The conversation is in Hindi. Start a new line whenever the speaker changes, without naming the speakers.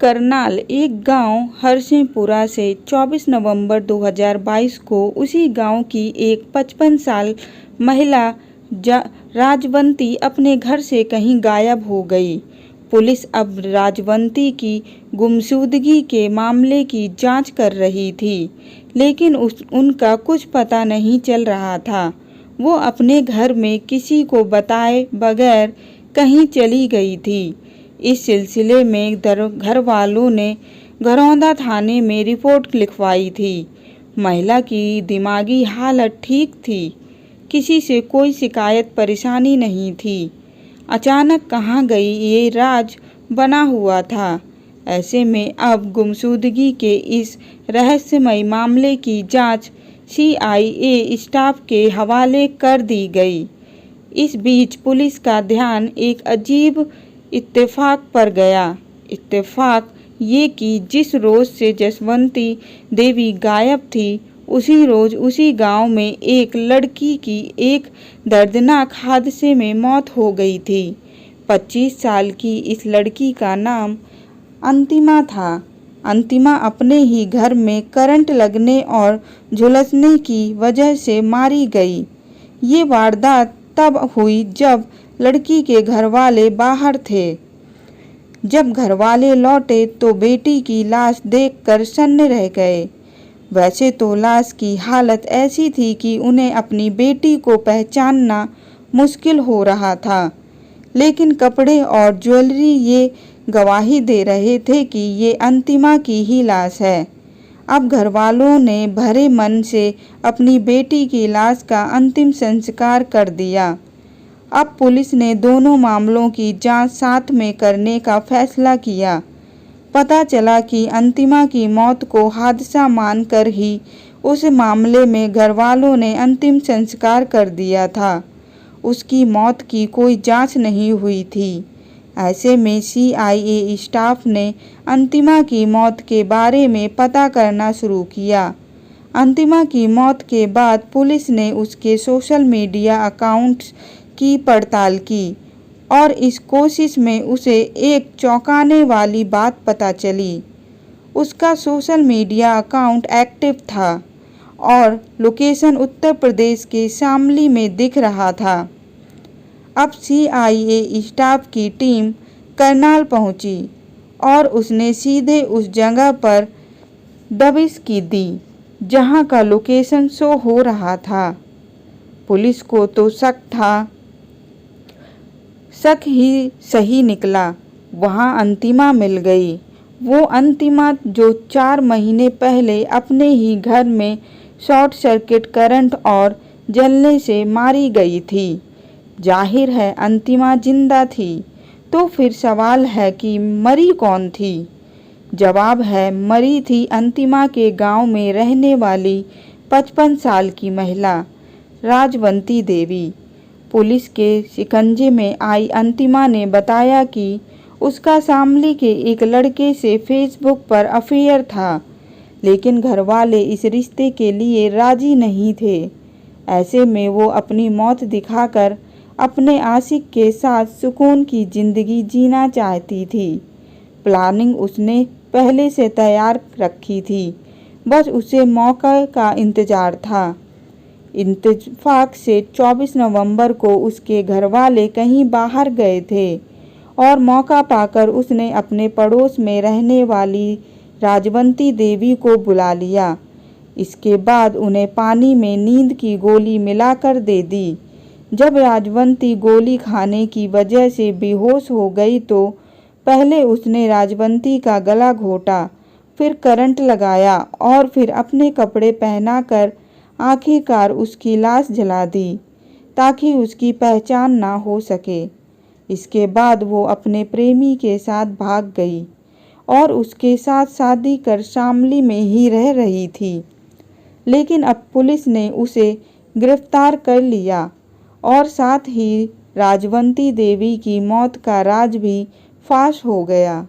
करनाल एक गांव हरसिंहपुरा से 24 नवंबर 2022 को उसी गांव की एक 55 साल महिला राजवंती अपने घर से कहीं गायब हो गई। पुलिस अब राजवंती की गुमशुदगी के मामले की जांच कर रही थी, लेकिन उनका कुछ पता नहीं चल रहा था। वो अपने घर में किसी को बताए बगैर कहीं चली गई थी। इस सिलसिले में घर वालों ने घरौंदा थाने में रिपोर्ट लिखवाई थी। महिला की दिमागी हालत ठीक थी, किसी से कोई शिकायत परेशानी नहीं थी। अचानक कहाँ गई ये राज बना हुआ था। ऐसे में अब गुमशुदगी के इस रहस्यमय मामले की जांच CIA स्टाफ के हवाले कर दी गई। इस बीच पुलिस का ध्यान एक अजीब इत्तेफाक पर गया। इत्तेफाक ये कि जिस रोज से जसवंती देवी गायब थी, उसी रोज उसी गांव में एक लड़की की एक दर्दनाक हादसे में मौत हो गई थी। 25 साल की इस लड़की का नाम अंतिमा था। अंतिमा अपने ही घर में करंट लगने और झुलसने की वजह से मारी गई। ये वारदात तब हुई जब लड़की के घरवाले बाहर थे। जब घरवाले लौटे तो बेटी की लाश देखकर सन्न रह गए। वैसे तो लाश की हालत ऐसी थी कि उन्हें अपनी बेटी को पहचानना मुश्किल हो रहा था, लेकिन कपड़े और ज्वेलरी ये गवाही दे रहे थे कि ये अंतिमा की ही लाश है। अब घरवालों ने भरे मन से अपनी बेटी की लाश का अंतिम संस्कार कर दिया। अब पुलिस ने दोनों मामलों की जांच साथ में करने का फैसला किया। पता चला कि अंतिमा की मौत को हादसा मानकर ही उस मामले में घरवालों ने अंतिम संस्कार कर दिया था। उसकी मौत की कोई जांच नहीं हुई थी। ऐसे में CIA स्टाफ ने अंतिमा की मौत के बारे में पता करना शुरू किया। अंतिमा की मौत के बाद पुलिस ने उसके सोशल मीडिया अकाउंट्स की पड़ताल की और इस कोशिश में उसे एक चौंकाने वाली बात पता चली। उसका सोशल मीडिया अकाउंट एक्टिव था और लोकेशन उत्तर प्रदेश के शामली में दिख रहा था। अब CIA स्टाफ की टीम करनाल पहुंची और उसने सीधे उस जगह पर दबिश की दी जहां का लोकेशन शो हो रहा था। पुलिस को तो शक था, शक ही सही निकला। वहां अंतिमा मिल गई। वो अंतिमा जो 4 महीने पहले अपने ही घर में शॉर्ट सर्किट करंट और जलने से मारी गई थी। जाहिर है अंतिमा जिंदा थी, तो फिर सवाल है कि मरी कौन थी? जवाब है, मरी थी अंतिमा के गांव में रहने वाली 55 साल की महिला राजवंती देवी। पुलिस के शिकंजे में आई अंतिमा ने बताया कि उसका शामली के एक लड़के से फेसबुक पर अफेयर था, लेकिन घरवाले इस रिश्ते के लिए राजी नहीं थे। ऐसे में वो अपनी मौत दिखाकर अपने आशिक के साथ सुकून की जिंदगी जीना चाहती थी। प्लानिंग उसने पहले से तैयार रखी थी, बस उसे मौके का इंतजार था। इत्तेफाक से 24 नवंबर को उसके घरवाले कहीं बाहर गए थे और मौका पाकर उसने अपने पड़ोस में रहने वाली राजवंती देवी को बुला लिया। इसके बाद उन्हें पानी में नींद की गोली मिलाकर दे दी। जब राजवंती गोली खाने की वजह से बेहोश हो गई तो पहले उसने राजवंती का गला घोटा, फिर करंट लगाया और फिर अपने कपड़े पहनाकर आखिरकार उसकी लाश जला दी ताकि उसकी पहचान ना हो सके। इसके बाद वो अपने प्रेमी के साथ भाग गई और उसके साथ शादी कर शामली में ही रह रही थी। लेकिन अब पुलिस ने उसे गिरफ्तार कर लिया और साथ ही राजवंती देवी की मौत का राज भी फाश हो गया।